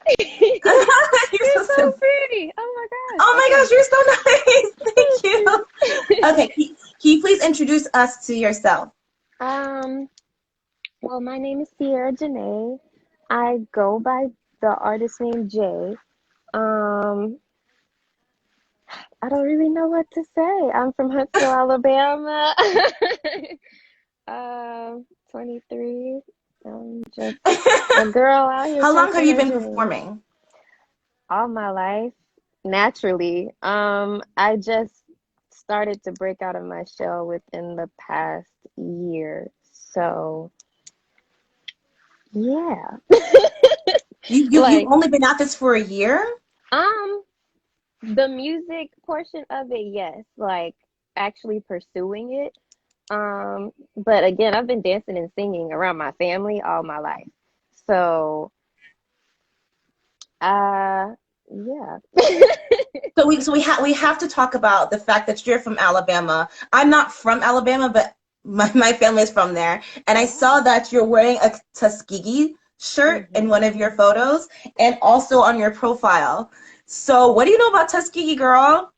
You're You're so so simple. pretty. Oh my Oh my gosh. gosh, you're so nice. Thank you. Okay. Okay, can you please introduce us to yourself? um, well, my name is Cierra Janae. I go by the artist name Jay. Um, I don't really know what to say. I'm from Huntsville, Alabama. 23. Just a girl out here How long have chasing you her been dreams performing? all my life, naturally. I just started to break out of my shell within the past year. So, yeah. You've Like, only been at this for a year? um, the music portion of it, yes, like actually pursuing it. But again, I've been dancing and singing around my family all my life. So, yeah. So we have to talk about the fact that you're from Alabama. I'm not from Alabama, but my family is from there. And I saw Oh. that you're wearing a Tuskegee shirt in Hmm. one of your photos and also on your profile. So what do you know about Tuskegee, girl?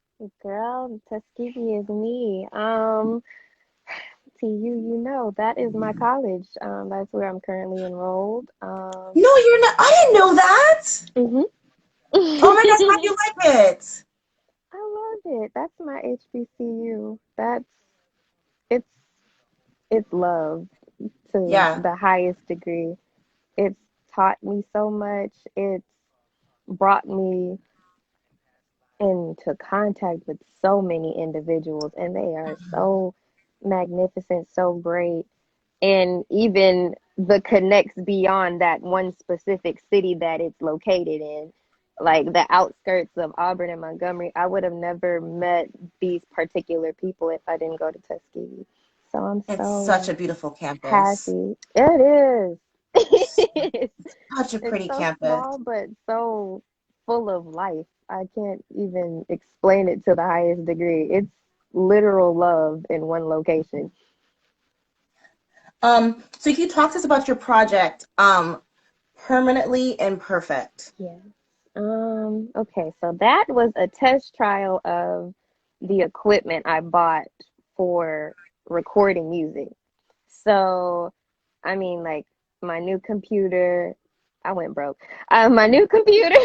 Girl, Tuskegee is me. You know that is my college. That's where I'm currently enrolled. No, you're not. I didn't know that. Mhm. Oh my gosh, how do you like it? I love it. That's my HBCU. It's it's love to Yeah. the highest degree. It's taught me so much. It's brought me into contact with so many individuals, and they are so magnificent, so great. And even the connects beyond that one specific city that it's located in, like the outskirts of Auburn and Montgomery, I would have never met these particular people if I didn't go to Tuskegee. So I'm It's such so a beautiful campus. happy. It is. It's, Such a it's pretty so campus. small, but so full of life. I can't even explain it to the highest degree. It's literal love in one location. So can you talk to us about your project, Permanently Imperfect? Yeah. Okay, so that was a test trial of the equipment I bought for recording music. So, I mean, like my new computer, I went broke. My new computer,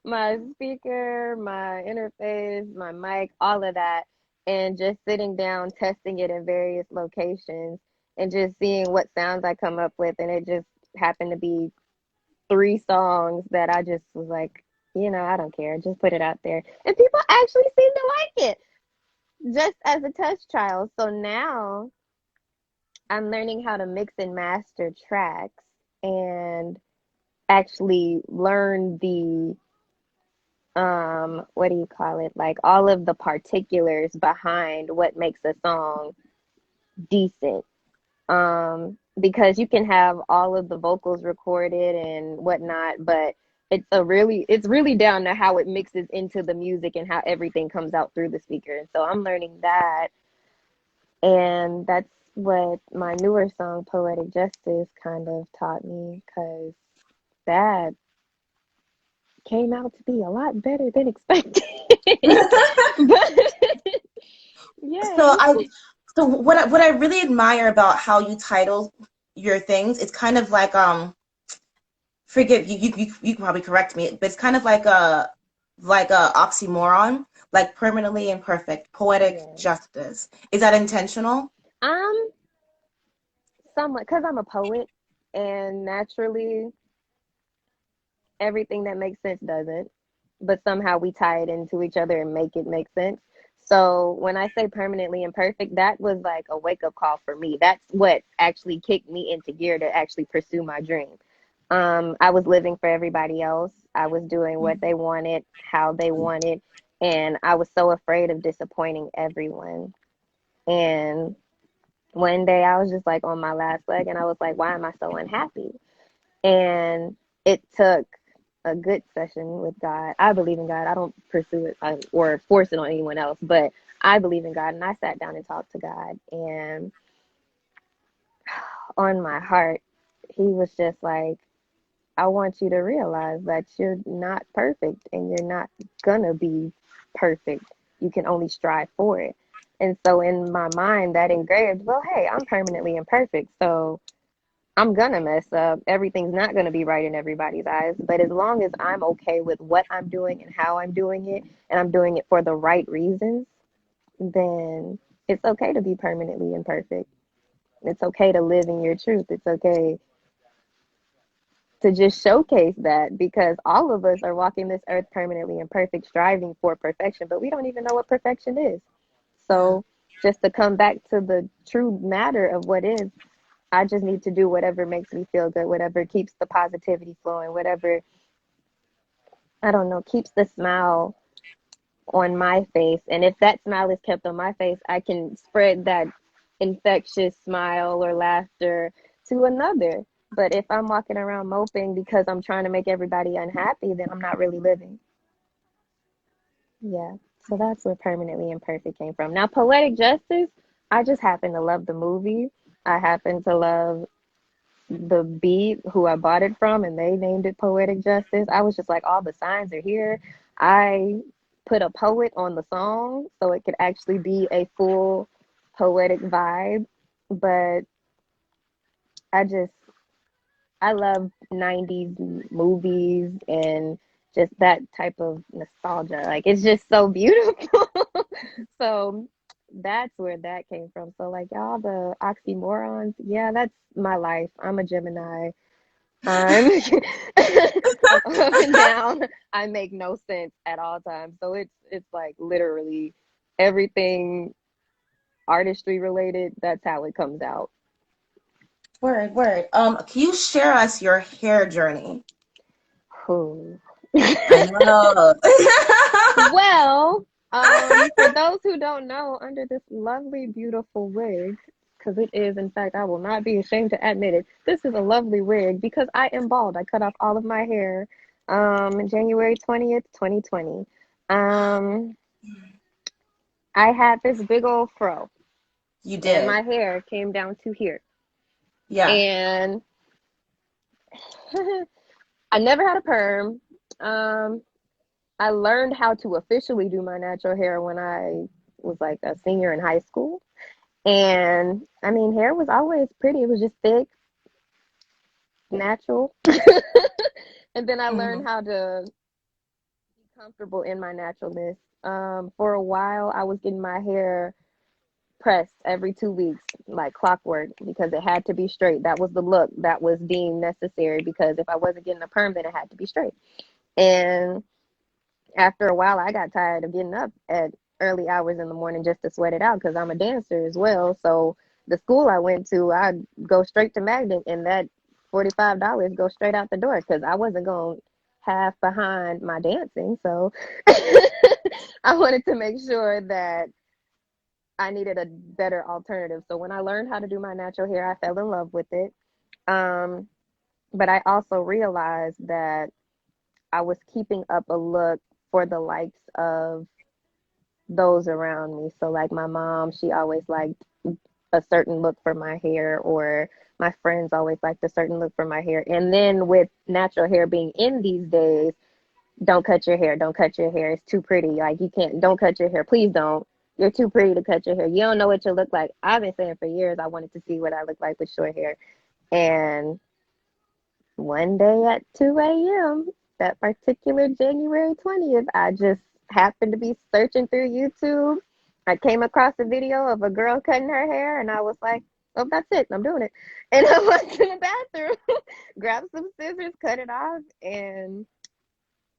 my speaker, my interface, my mic, all of that, and just sitting down, testing it in various locations and just seeing what sounds I come up with. And it just happened to be three songs that I just was like, I don't care, just put it out there. And people actually seem to like it just as a test trial. So now I'm learning how to mix and master tracks and actually learn the what do you call it? Like all of the particulars behind what makes a song decent. Because you can have all of the vocals recorded and whatnot, but it's really down to how it mixes into the music and how everything comes out through the speaker. And so I'm learning that, and that's what my newer song, Poetic Justice, kind of taught me, because that came out to be a lot better than expected. But So yes. I so what I really admire about how you title your things, it's kind of like forgive you can probably correct me, but it's kind of like a oxymoron, like permanently imperfect, poetic Yes. justice. Is that intentional? Um, Somewhat, because I'm a poet, and naturally everything that makes sense doesn't, but somehow we tie it into each other and make it make sense. So when I say permanently imperfect, that was like a wake up call for me. That's what actually kicked me into gear to actually pursue my dream. I was living for everybody else. I was doing what they wanted, how they wanted, and I was so afraid of disappointing everyone. And one day I was just like on my last leg, and I was like, why am I so unhappy? And it took a good session with God. I believe in God. I don't pursue it or force it on anyone else, but I believe in God. And I sat down and talked to God. And on my heart, He was just like, I want you to realize that you're not perfect and you're not gonna be perfect. You can only strive for it. And so in my mind, that engraved, well, hey, I'm permanently imperfect. So I'm gonna mess up. Everything's not gonna be right in everybody's eyes. But as long as I'm okay with what I'm doing and how I'm doing it, and I'm doing it for the right reasons, then it's okay to be permanently imperfect. It's okay to live in your truth. It's okay to just showcase that because all of us are walking this earth permanently imperfect, striving for perfection, but we don't even know what perfection is. Yeah. So, just to come back to the true matter of what is, I just need to do whatever makes me feel good, whatever keeps the positivity flowing, whatever, I don't know, keeps the smile on my face. And if that smile is kept on my face, I can spread that infectious smile or laughter to another. But if I'm walking around moping because I'm trying to make everybody unhappy, then I'm not really living. Yeah. So that's where permanently imperfect came from. Now, poetic justice, I just happen to love the movie. I happen to love the beat who I bought it from, and they named it Poetic Justice. I was just like, all the signs are here. I put a poet on the song so it could actually be a full poetic vibe. But I just, I love 90s movies and just that type of nostalgia. Like, it's just so beautiful. So that's where that came from. So, like, y'all, the oxymorons, yeah, that's my life. I'm a Gemini. I'm I'm up and down. I make no sense at all times. So it's like literally everything artistry related, that's how it comes out. Word, word. Can you share us your hair journey? Who? I know. Well, for those who don't know, under this lovely, beautiful wig, because it is, in fact, I will not be ashamed to admit it, this is a lovely wig because I am bald. I cut off all of my hair January 20th, 2020. Um, I had this big old fro, You and did. my hair came down to here. Yeah. And I never had a perm. Um, I learned how to officially do my natural hair when I was like a senior in high school. And I mean, hair was always pretty. It was just thick, natural. And then I learned Hmm. how to be comfortable in my naturalness. For a while, I was getting my hair pressed every 2 weeks, like clockwork, because it had to be straight. That was the look that was deemed necessary because if I wasn't getting a perm, then it had to be straight. And after a while, I got tired of getting up at early hours in the morning just to sweat it out because I'm a dancer as well. So the school I went to, I'd go straight to Magnet, and that $45 go straight out the door because I wasn't going half behind my dancing. So I wanted to make sure that I needed a better alternative. So when I learned how to do my natural hair, I fell in love with it. Um, but I also realized that I was keeping up a look for the likes of those around me. So like my mom, she always liked a certain look for my hair, or my friends always liked a certain look for my hair. And then with natural hair being in these days, don't cut your hair, don't cut your hair. It's too pretty. Like you can't, don't cut your hair. Please don't. You're too pretty to cut your hair. You don't know what you look like. I've been saying for years I wanted to see what I look like with short hair. And one day at 2 a.m., that particular January 20th, I just happened to be searching through YouTube. I came across a video of a girl cutting her hair, and I was like, oh, that's it. I'm doing it. And I went to the bathroom, grabbed some scissors, cut it off, and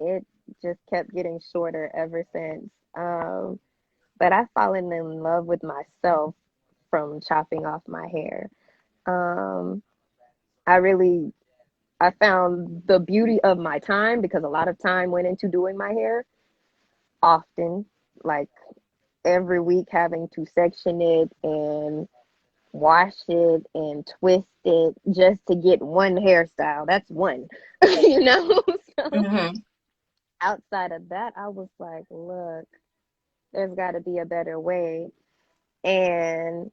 it just kept getting shorter ever since. But I've fallen in love with myself from chopping off my hair. Um, I really I found the beauty of my time because a lot of time went into doing my hair often, like every week having to section it and wash it and twist it just to get one hairstyle. That's one, you know? So Hmm. outside of that, I was like, look, there's got to be a better way. And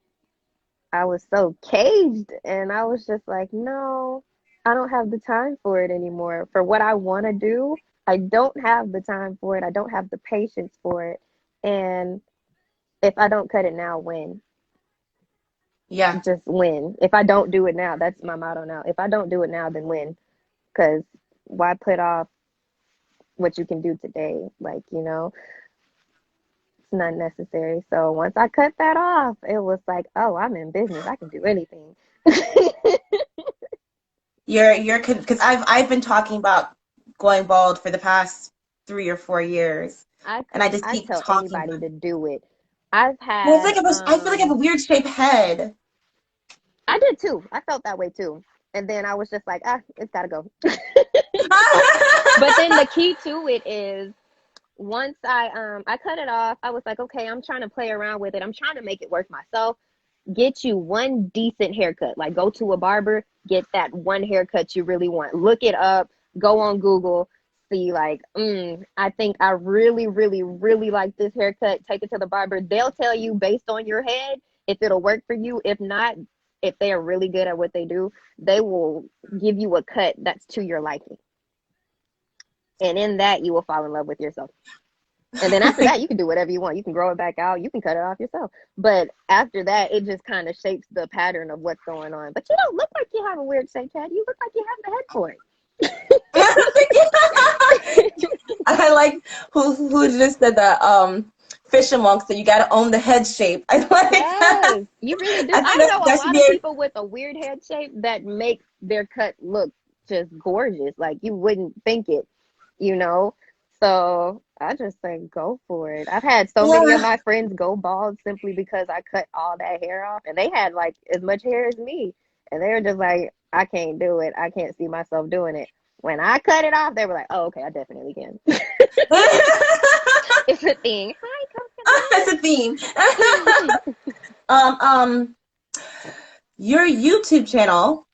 I was so caged and I was just like, no. I don't have the time for it anymore. For what I want to do, I don't have the time for it. I don't have the patience for it. And if I don't cut it now, when? Yeah. Just when. If I don't do it now, that's my motto now. If I don't do it now, then when? Because why put off what you can do today? Like, it's not necessary. So once I cut that off, it was like, oh, I'm in business. I can do anything. You're because I've been talking about going bald for the past 3 or 4 years, and I just I keep tell talking anybody about it. to do it. I've Well, it's had like I feel like I have a weird shaped head. I did too. I felt that way too. And then I was just like, it's gotta go. But then the key to it is once I cut it off, I was like, okay, I'm trying to play around with it. I'm trying to make it work myself. Get you one decent haircut. Like go to a barber, get that one haircut you really want. Look it up, go on Google, see like, I think I really, really, really like this haircut. Take it to the barber. They'll tell you based on your head if it'll work for you. If not, if they are really good at what they do, they will give you a cut that's to your liking. And in that, you will fall in love with yourself. And then after that, you can do whatever you want. You can grow it back out. You can cut it off yourself. But after that, it just kind of shapes the pattern of what's going on. But you don't look like you have a weird shape, Chad. You look like you have the head for it. I like who just said that. Fisher Monk said you got to own the head shape. I like that. Yes, you really do. I think I know a that should lot be of a, people with a weird head shape that make their cut look just gorgeous. Like you wouldn't think it, you know? So I just say go for it. I've had so many of yeah. my friends go bald simply because I cut all that hair off, and they had like as much hair as me, and they were just like, I can't do it. I can't see myself doing it. When I cut it off, they were like, oh, okay, I definitely can. It's a thing. Hi, That's a theme. Coconut. um, um, your YouTube channel,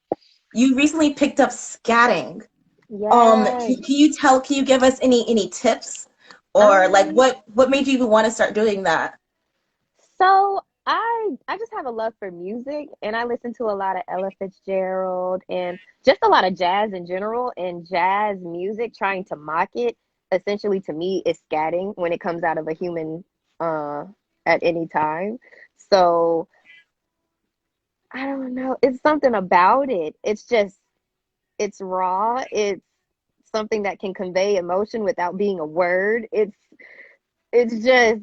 you recently picked up scatting. Yes. Can you give us any tips or like Um, what made you even want to start doing that? so I just have a love for music and I listen to a lot of Ella Fitzgerald and just a lot of jazz in general and jazz music trying to mock it essentially to me is scatting when it comes out of a human uh at any time. So I don't know. It's something about it. It's just it's raw. It's something that can convey emotion without being a word. It's just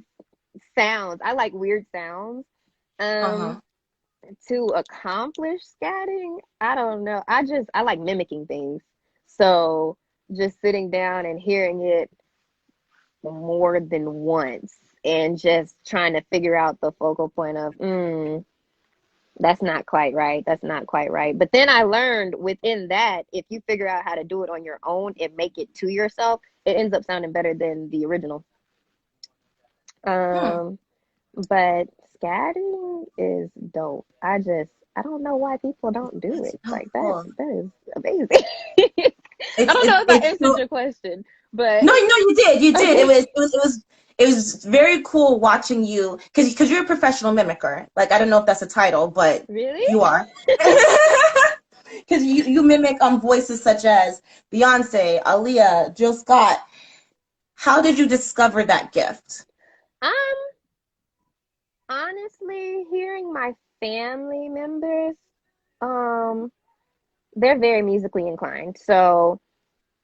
sounds. I like weird sounds. Um, Uh-huh. to accomplish scatting, I don't know. I like mimicking things. So just sitting down and hearing it more than once and just trying to figure out the focal point of, that's not quite right. That's not quite right. But then I learned within that, if you figure out how to do it on your own and make it to yourself, it ends up sounding better than the original. Hmm. Um, but scatting is dope. I don't know why people don't do That's it. so Like cool. that is amazing. I don't know if I It's answered so your question, but no, you did. You did. It was very cool watching you because you're a professional mimicker. Like I don't know if that's a title, but really? you are. Because you mimic voices such as Beyonce, Aaliyah, Jill Scott. How did you discover that gift? I'm honestly hearing my family members, um, they're very musically inclined. So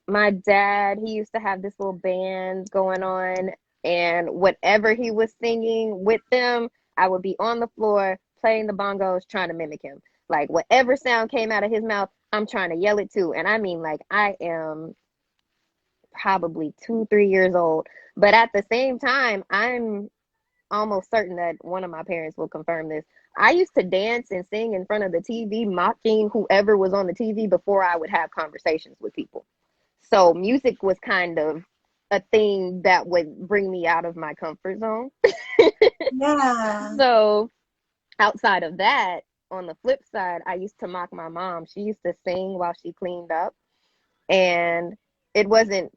my dad, he used to have this little band going on, and whatever he was singing with them, I would be on the floor playing the bongos, trying to mimic him. Like whatever sound came out of his mouth, I'm trying to yell it too. And I mean, like, I am probably 2, 3 years old, but at the same time, I'm almost certain that one of my parents will confirm this. I used to dance and sing in front of the TV, mocking whoever was on the TV before I would have conversations with people. So music was kind of a thing that would bring me out of my comfort zone. Yeah. So outside of that, on the flip side, I used to mock my mom. She used to sing while she cleaned up, and it wasn't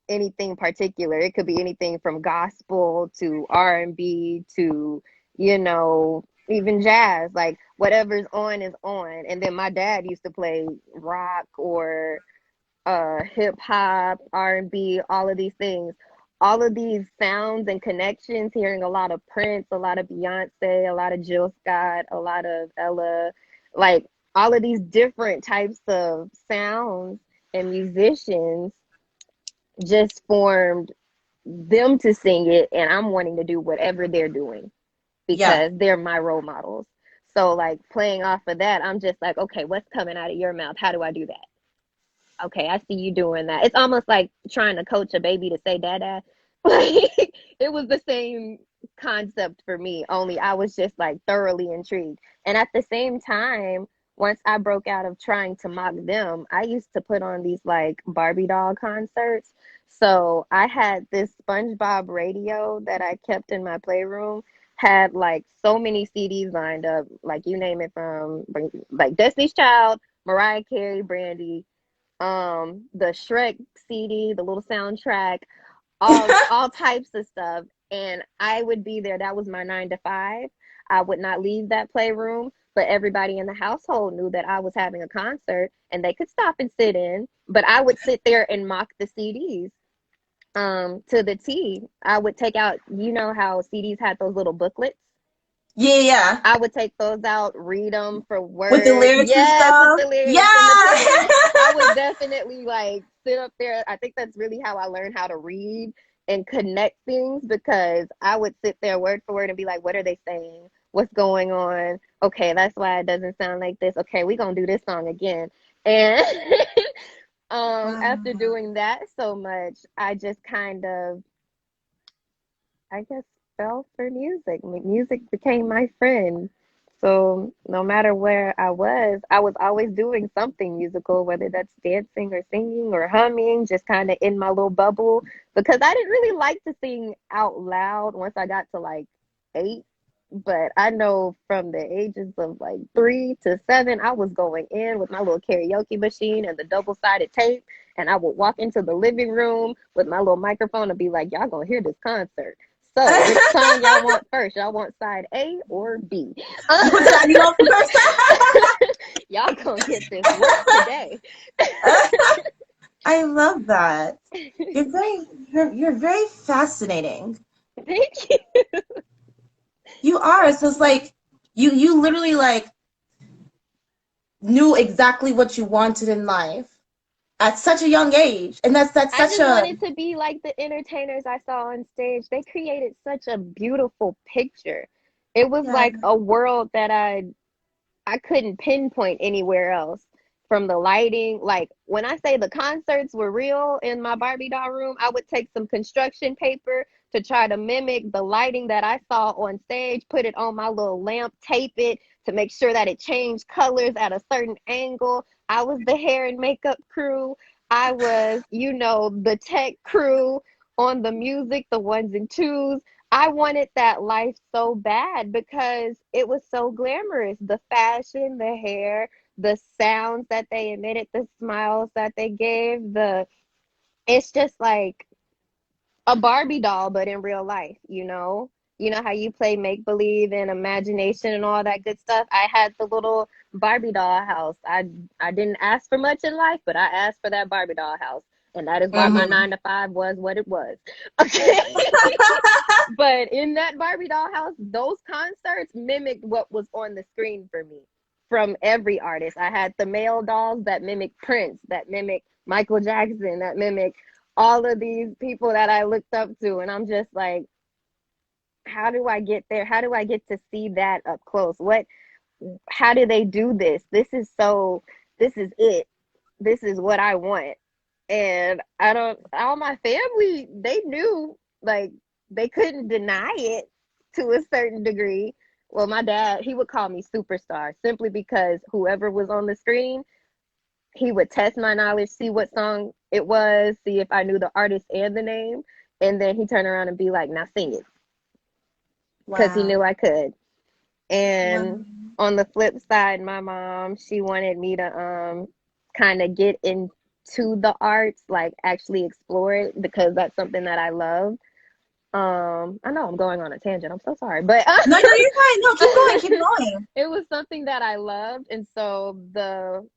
anything particular. It could be anything from gospel to R&B to, even jazz. Like whatever's on is on. And then my dad used to play rock or hip hop, R&B, all of these things. All of these sounds and connections, hearing a lot of Prince, a lot of Beyonce, a lot of Jill Scott, a lot of Ella, like all of these different types of sounds and musicians just formed them to sing it, and I'm wanting to do whatever they're doing Yeah. because they're my role models. So like playing off of that, I'm just like, okay, what's coming out of your mouth? How do I do that? Okay, I see you doing that. It's almost like trying to coach a baby to say dada. Like it was the same concept for me, only I was just like thoroughly intrigued. And at the same time, once I broke out of trying to mock them, I used to put on these like Barbie doll concerts. So I had this SpongeBob radio that I kept in my playroom, had like so many CDs lined up, like you name it, from like Destiny's Child, Mariah Carey, Brandy, the Shrek CD, the little soundtrack, all types of stuff. And I would be there. That was my 9 to 5. I would not leave that playroom, but everybody in the household knew that I was having a concert and they could stop and sit in. But I would sit there and mock the CDs to the T. I would take out, you know how CDs had those little booklets? Yeah, yeah. I would take those out, read them for With the words. lyrics and Yes, with stuff. the Yeah. lyrics and the pictures. I would definitely like sit up there. I think that's really how I learned how to read and connect things, because I would sit there word for word and be like, what are they saying? What's going on? Okay, that's why it doesn't sound like this. Okay, we're gonna do this song again. And after Wow. doing that so much, I just kind of, I guess, fell for music. Music became my friend. So no matter where I was always doing something musical, whether that's dancing or singing or humming, just kind of in my little bubble. Because I didn't really like to sing out loud once I got to like 8. But I know from the ages of like 3 to 7, I was going in with my little karaoke machine and the double-sided tape. And I would walk into the living room with my little microphone and be like, y'all gonna hear this concert. So, which song y'all want first? Y'all want side A or B? What side you on first? Y'all gonna get this work today. I love that. You're very fascinating. Thank you. You are. So it's like you literally like knew exactly what you wanted in life at such a young age. And that's I such just a wanted to be like the entertainers I saw on stage. They created such a beautiful picture. It was yeah. like a world that I couldn't pinpoint anywhere else, from the lighting. Like when I say the concerts were real in my Barbie doll room, I would take some construction paper to try to mimic the lighting that I saw on stage, put it on my little lamp, tape it to make sure that it changed colors at a certain angle. I was the hair and makeup crew. I was, the tech crew on the music, the ones and twos. I wanted that life so bad because it was so glamorous. The fashion, the hair, the sounds that they emitted, the smiles that they gave, it's just like a Barbie doll, but in real life, you know? You know how you play make believe and imagination and all that good stuff? I had the little Barbie doll house. I didn't ask for much in life, but I asked for that Barbie doll house. And that is why my Mm-hmm. 9 to 5 was what it was. Okay. But in that Barbie doll house, those concerts mimicked what was on the screen for me from every artist. I had the male dolls that mimic Prince, that mimic Michael Jackson, that mimic all of these people that I looked up to. And I'm just like, how do I get there? How do I get to see that up close? How do they do this? This is it. This is what I want. And I don't, all my family, they knew, like, they couldn't deny it to a certain degree. Well, my dad, he would call me superstar simply because whoever was on the screen, he would test my knowledge, see what song it was, see if I knew the artist and the name, and then he turned around and be like, "Now sing it," because he Wow. knew I could. Wow. And on the flip side, my mom, she wanted me to kind of get into the arts, like actually explore it, because that's something that I love. I know I'm going on a tangent. I'm so sorry, but No, no, you're fine. No, keep going, keep going. it was something that I loved. And so the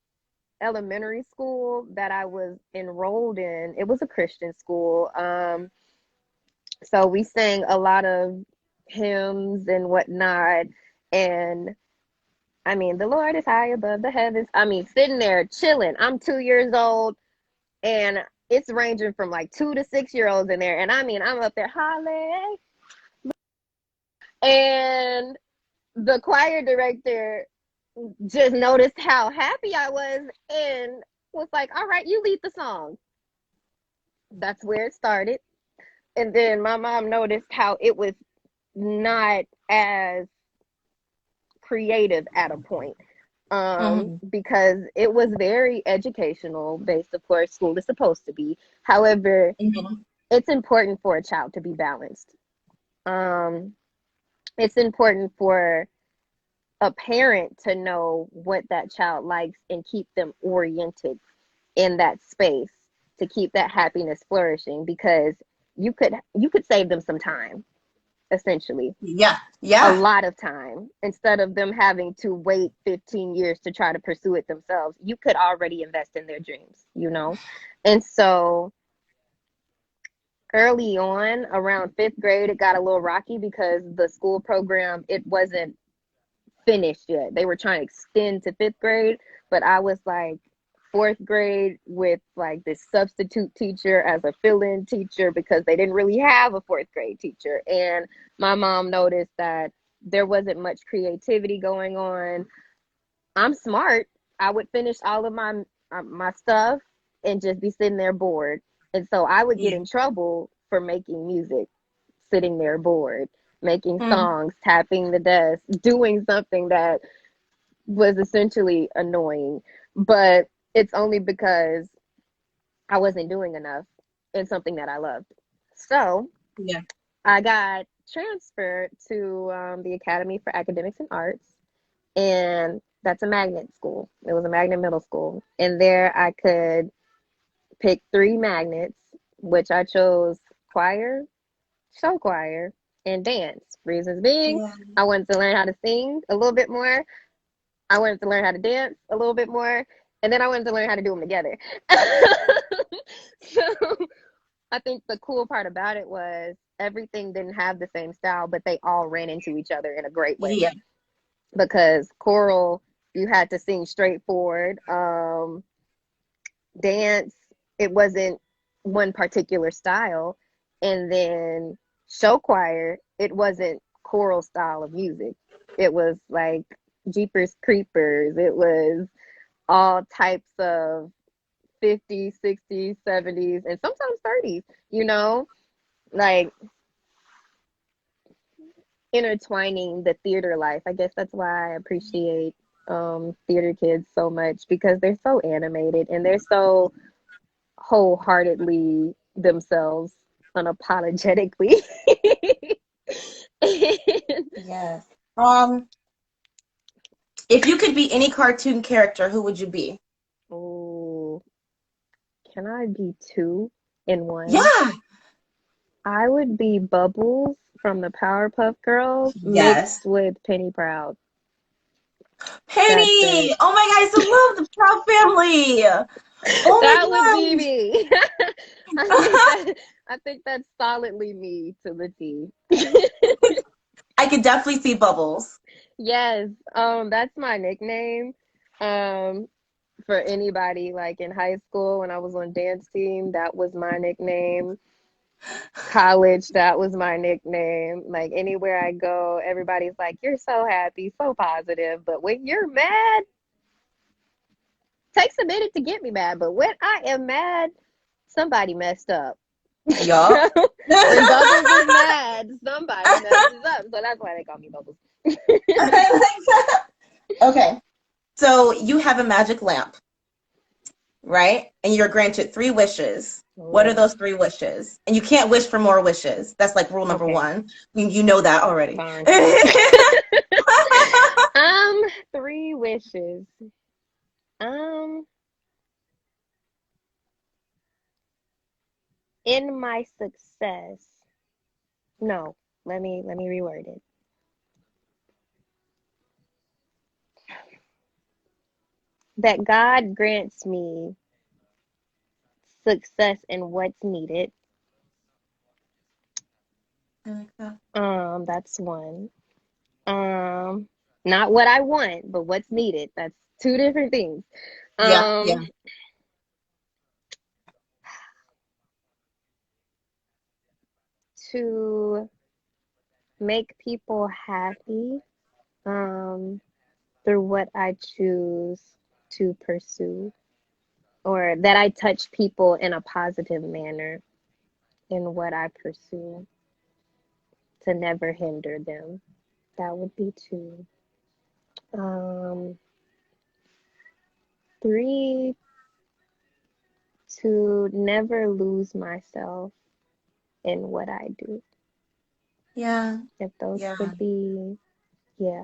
elementary school that I was enrolled in, it was a Christian school. So we sang a lot of hymns and whatnot. And I mean, the Lord is high above the heavens. I mean, sitting there chilling. I'm 2 years old, and it's ranging from like 2 to 6 year olds in there. And I mean, I'm up there, hallelujah. And the choir director just noticed how happy I was and was like, all right, you lead the song. That's where it started. And then my mom noticed how it was not as creative at a point, Mm-hmm. because it was very educational based, of course, school is supposed to be. However, Mm-hmm. it's important for a child to be balanced. Um, it's important for a parent to know what that child likes and keep them oriented in that space to keep that happiness flourishing, because you could save them some time, essentially, Yeah, a yeah. lot of time, instead of them having to wait 15 years to try to pursue it themselves. You could already invest in their dreams. And so early on, around 5th grade, it got a little rocky because the school program, it wasn't finished yet. They were trying to extend to 5th grade, but I was like 4th grade with like this substitute teacher as a fill-in teacher because they didn't really have a 4th grade teacher. And my mom noticed that there wasn't much creativity going on. I'm smart. I would finish all of my stuff and just be sitting there bored. And so I would get Yeah. in trouble for making music, sitting there bored, making Mm. songs, tapping the desk, doing something that was essentially annoying. But it's only because I wasn't doing enough in something that I loved. So Yeah. I got transferred to the Academy for Academics and Arts, and that's a magnet school. It was a magnet middle school. And there I could pick 3 magnets, which I chose choir, show choir, and dance. Reasons being, Yeah. I wanted to learn how to sing a little bit more. I wanted to learn how to dance a little bit more. And then I wanted to learn how to do them together. So I think the cool part about it was everything didn't have the same style, but they all ran into each other in a great way. Yeah. Because choral, you had to sing straightforward. Dance, it wasn't one particular style. And then show choir, it wasn't choral style of music. It was like Jeepers Creepers. It was all types of 50s, 60s, 70s, and sometimes 30s, you know, like intertwining the theater life. I guess that's why I appreciate theater kids so much, because they're so animated and they're so wholeheartedly themselves, unapologetically. Yes. If you could be any cartoon character, who would you be? Oh, can I be two in one? Yeah. I would be Bubbles from the Powerpuff Girls mixed Yes. with Penny Proud. That's Penny. it. Oh my God, I still love the Proud Family. Oh That would my be me. I think that I think that's solidly me to the T. gosh. I could definitely see Bubbles. Yes, that's my nickname. Um, for anybody, like in high school when I was on dance team, that was my nickname. College, that was my nickname. Like anywhere I go, everybody's like, "You're so happy, so positive." But when you're mad, takes a minute to get me mad. But when I am mad, somebody messed up. Yup. So when Bubbles is mad, somebody messes up. So that's why they call me Bubbles. Okay. So you have a magic lamp, right? And you're granted 3 wishes. What are Oh, those 3 wishes? And you can't wish for more wishes. That's like rule number okay, one. You know that already. fine. 3 wishes. Um, in my success, No, let me reword it. That God grants me success in what's needed. I like that. That's one. Um, Not what I want, but what's needed. That's two different things. Yeah, yeah, Um, to make people happy, um, through what I choose to pursue, or that I touch people in a positive manner in what I pursue, to never hinder them. That would be two. Um, Three, to never lose myself in what I do. yeah, If those yeah. could be, yeah,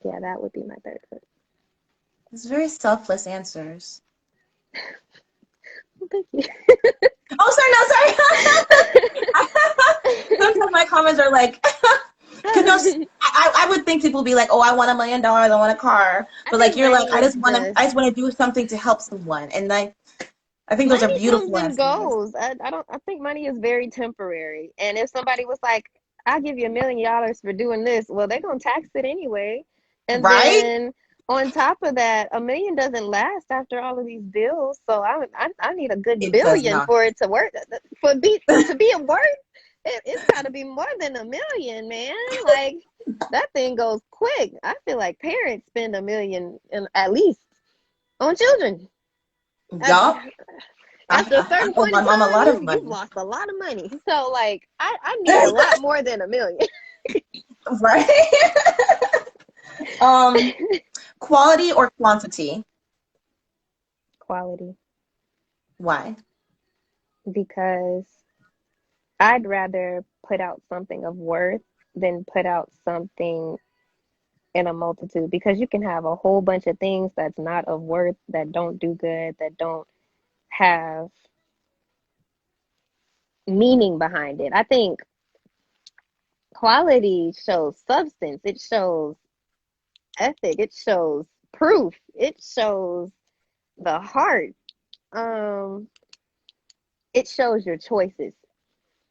yeah, that would be my third one. It's very selfless answers. Well, thank you. Oh, sorry, no, sorry. Sometimes my comments are like, because no, I would think people would be like, oh, I want $1 million, I want a car, I but like think you're like, money is just I just want to do something to help someone, and like, I think those are money comes beautiful and answers. goes. I don't I think money is very temporary. And if somebody was like, I'll give you $1 million for doing this, well, they're gonna tax it anyway. And Right? then on top of that, 1 million doesn't last after all of these bills. So I need a good It does billion not. for it to work. To be a worth, it's got to be more than 1 million, man. Like that thing goes quick. I feel like parents spend 1 million at least on children. I, Yup. After a I certain owe point my in mom a time, lot of you've money. lost a lot of money. So like I need a lot more than 1 million. Right? um, Quality or quantity? Quality. Why? Because I'd rather put out something of worth than put out something in a multitude, because you can have a whole bunch of things that's not of worth, that don't do good, that don't have meaning behind it. I think quality shows substance, it shows ethic, it shows proof, it shows the heart. Um, it shows your choices.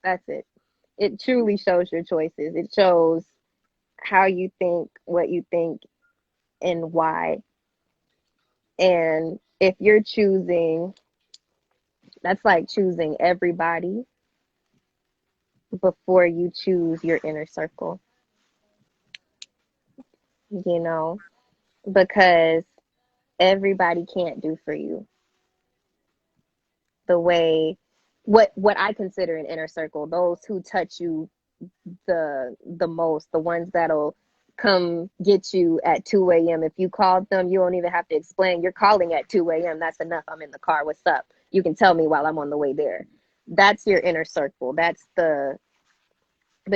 That's it. It truly shows your choices. It shows how you think, what you think, and why. And if you're choosing, that's like choosing everybody before you choose your inner circle, you know, because everybody can't do for you the way what I consider an inner circle, those who touch you the most, the ones that'll come get you at 2 a.m. If you called them, you don't even have to explain. You're calling at 2 a.m. That's enough. I'm in the car. What's up? You can tell me while I'm on the way there. That's your inner circle. That's the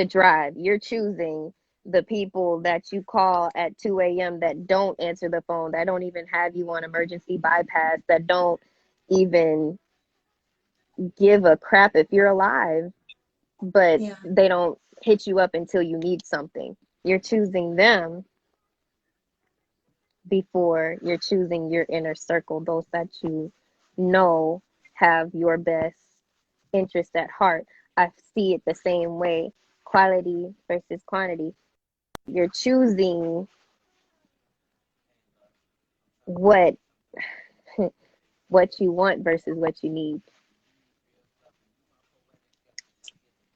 drive. You're choosing the people that you call at 2 a.m. that don't answer the phone, that don't even have you on emergency bypass, that don't even give a crap if you're alive, but Yeah. they don't hit you up until you need something. You're choosing them before you're choosing your inner circle, those that you know have your best interest at heart. I see it the same way, quality versus quantity. You're choosing what what you want versus what you need.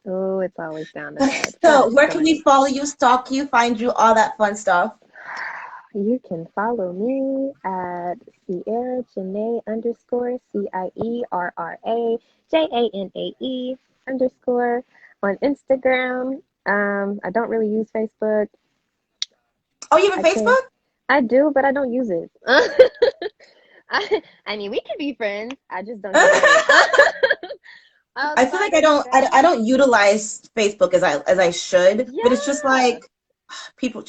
Oh, it's always down to bad. So, Gosh where can darn we it. follow you, stalk you, find you, all that fun stuff? You can follow me at Cierra Janae underscore CIERRA JANAE underscore on Instagram. I don't really use Facebook. Oh, you have I a can Facebook? I do, but I don't use it. I mean, we can be friends. I just don't use it. I feel like Outside of that, I don't utilize Facebook as I should, but it's just yeah. like people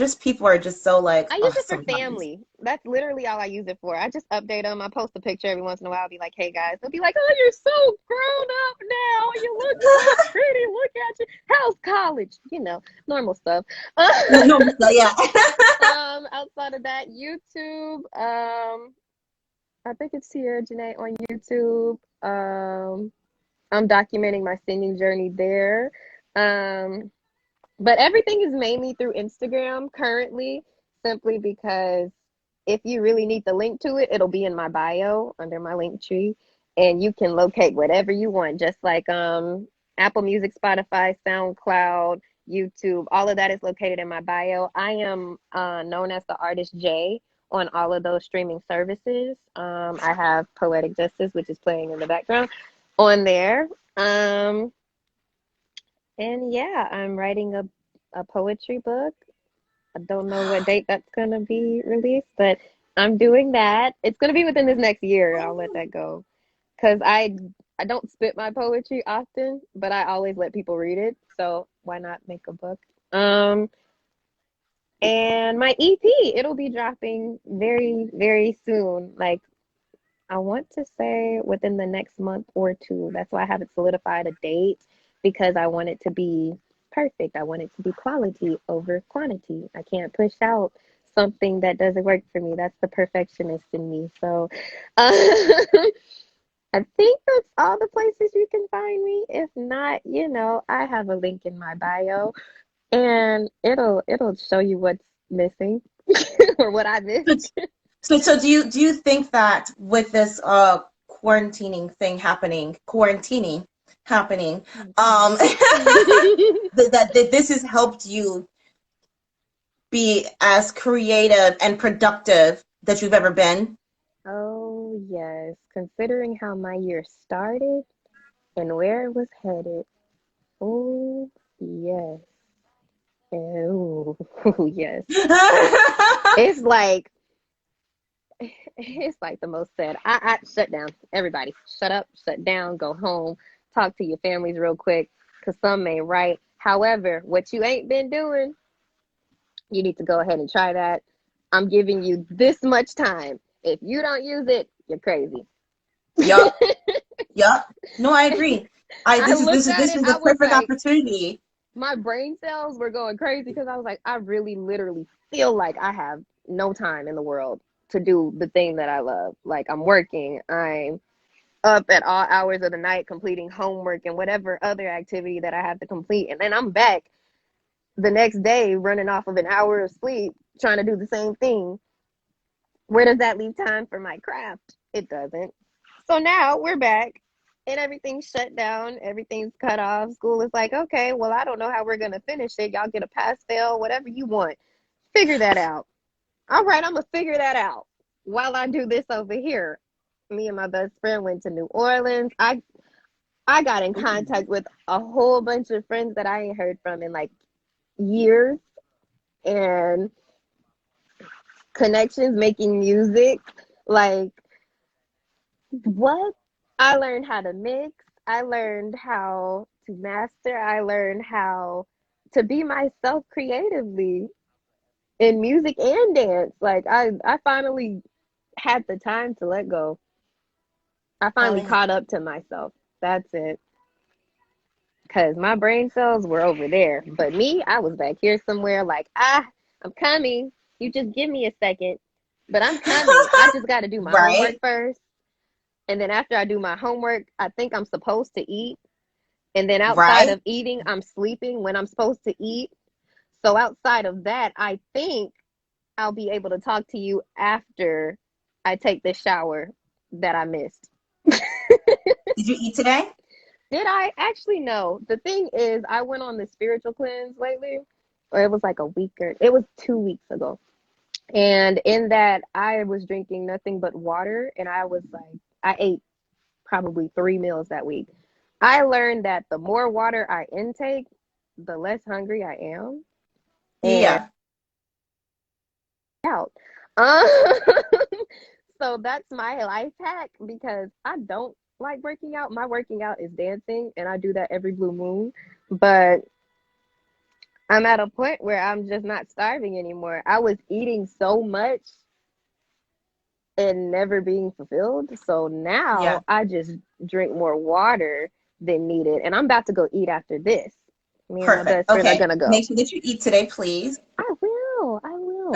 are just so like, I use oh, it for sometimes. family. That's literally all I use it for. I just update them. I post a picture every once in a while. I'll be like, hey guys. They'll be like, oh, you're so grown up now. You look so pretty. Look at you. How's college? college, normal stuff. No, no, no, yeah. Outside of that, YouTube. I think it's Cierra Janae on YouTube. I'm documenting my singing journey there. Um, but everything is mainly through Instagram currently, simply because if you really need the link to it, it'll be in my bio under my link tree, and you can locate whatever you want, just like Apple Music, Spotify, SoundCloud, YouTube. All of that is located in my bio. I am known as the artist J on all of those streaming services. I have Poetic Justice, which is playing in the background, on there. And yeah, I'm writing a poetry book. I don't know what date that's gonna be released, but I'm doing that. It's gonna be within this next year. I'll let that go. Cause I don't spit my poetry often, but I always let people read it. So why not make a book? And my EP, it'll be dropping very, very soon. Like I want to say within the next month or two. That's why I haven't solidified a date, because I want it to be perfect. I want it to be quality over quantity. I can't push out something that doesn't work for me. That's the perfectionist in me. So I think that's all the places you can find me. If not, I have a link in my bio, and it'll show you what's missing or what I missed. So do you think that with this quarantining happening, that this has helped you be as creative and productive that you've ever been? Oh, yes. Considering how my year started and where it was headed. Oh, yes. Oh, yes. It's like the most said. I shut down. Everybody, shut up, shut down, go home, talk to your families real quick, because some may write. However, what you ain't been doing, you need to go ahead and try that. I'm giving you this much time. If you don't use it, you're crazy. Yup. Yup. No, I agree. I looked at This it, is I the was perfect like, opportunity. my brain cells were going crazy, because I was like, I really literally feel like I have no time in the world to do the thing that I love. Like I'm working, I'm up at all hours of the night completing homework and whatever other activity that I have to complete. And then I'm back the next day running off of an hour of sleep trying to do the same thing. Where does that leave time for my craft? It doesn't. So now we're back and everything's shut down. Everything's cut off. School is like, okay, well, I don't know how we're going to finish it. Y'all get a pass fail, whatever you want. Figure that out. All right, I'm going to figure that out while I do this over here. Me and my best friend went to New Orleans. I got in contact with a whole bunch of friends that I ain't heard from in like years, and connections, making music. Like, what? I learned how to mix. I learned how to master. I learned how to be myself creatively in music and dance. Like, I finally had the time to let go. I Oh finally yeah. caught up to myself. That's it. Because my brain cells were over there. But me, I was back here somewhere like, I'm coming. You just give me a second. But I'm coming. I just got to do my homework Right. first. And then after I do my homework, I think I'm supposed to eat. And then outside Right. of eating, I'm sleeping when I'm supposed to eat. So outside of that, I think I'll be able to talk to you after I take the shower that I missed. Did you eat today? Did I actually know? The thing is, I went on the spiritual cleanse lately, or it was like it was 2 weeks ago. And in that, I was drinking nothing but water, and I ate probably 3 meals that week. I learned that the more water I intake, the less hungry I am. And Yeah. out. So that's my life hack, because I don't like working out. My working out is dancing, and I do that every blue moon. But I'm at a point where I'm just not starving anymore. I was eating so much and never being fulfilled. So Yeah. now I just drink more water than needed. And I'm about to go eat after this. Me and my Perfect. best friend are Okay. gonna go. Make sure that you eat today, please. I will. I will.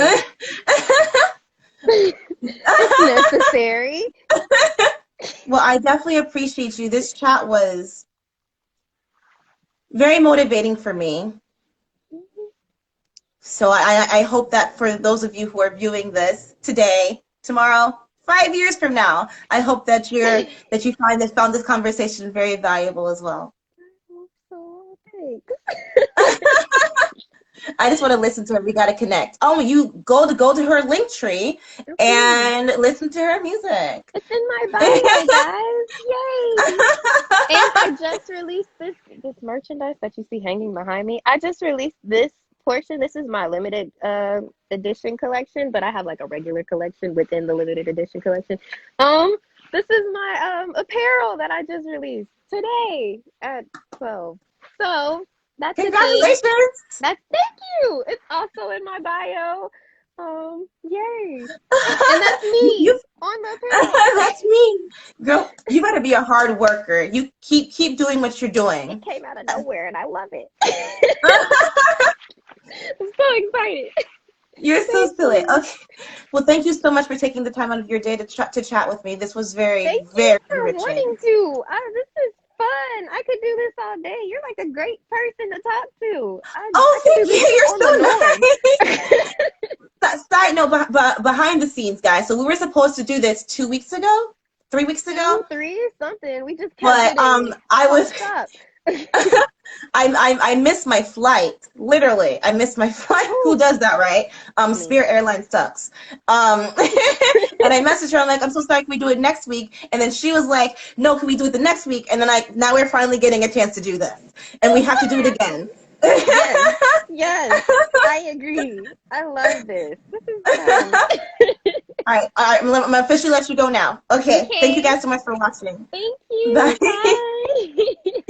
It's necessary. Well, I definitely appreciate you. This chat was very motivating for me. So I hope that for those of you who are viewing this today, tomorrow, 5 years from now, I hope that you found this conversation very valuable as well. So thanks. I just want to listen to her. We got to connect. Oh, you go to her link tree Okay. and listen to her music. It's in my bio, guys. Yay! And I just released this merchandise that you see hanging behind me. I just released this portion. This is my limited edition collection, but I have like a regular collection within the limited edition collection. This is my apparel that I just released today at 12. So that's a thing. Congratulations! Thank you. It's also in my bio. Yay. And that's me you on the apparel. that's me, girl. You got to be a hard worker. You keep doing what you're It doing. came out of nowhere and I love it. I'm so excited. You're so Thank silly. you. Okay. Well, thank you so much for taking the time out of your day to chat with me. This was very, Thank you very for enriching. wanting to. This is fun. I could do this all day. You're like a great person to talk to. I Oh, could do thank this you. on the You're norm. so nice. Side note, behind the scenes, guys. So we were supposed to do this 2 weeks ago, 3 weeks ago, 2, 3, something. We just kept but getting I was fucked up. I missed my flight. Literally, I missed my flight. Who does that, right? Me. Spirit Airlines sucks. And I messaged her. I'm like, I'm so sorry. Can we do it next week? And then she was like, No, can we do it the next week? And then now we're finally getting a chance to do this, and we have to do it again. Yes. Yes. I agree. I love this. This is fun. All right. I'm gonna officially let you go now. Okay. Thank you Okay. guys so much for watching. Thank you. Bye. Bye.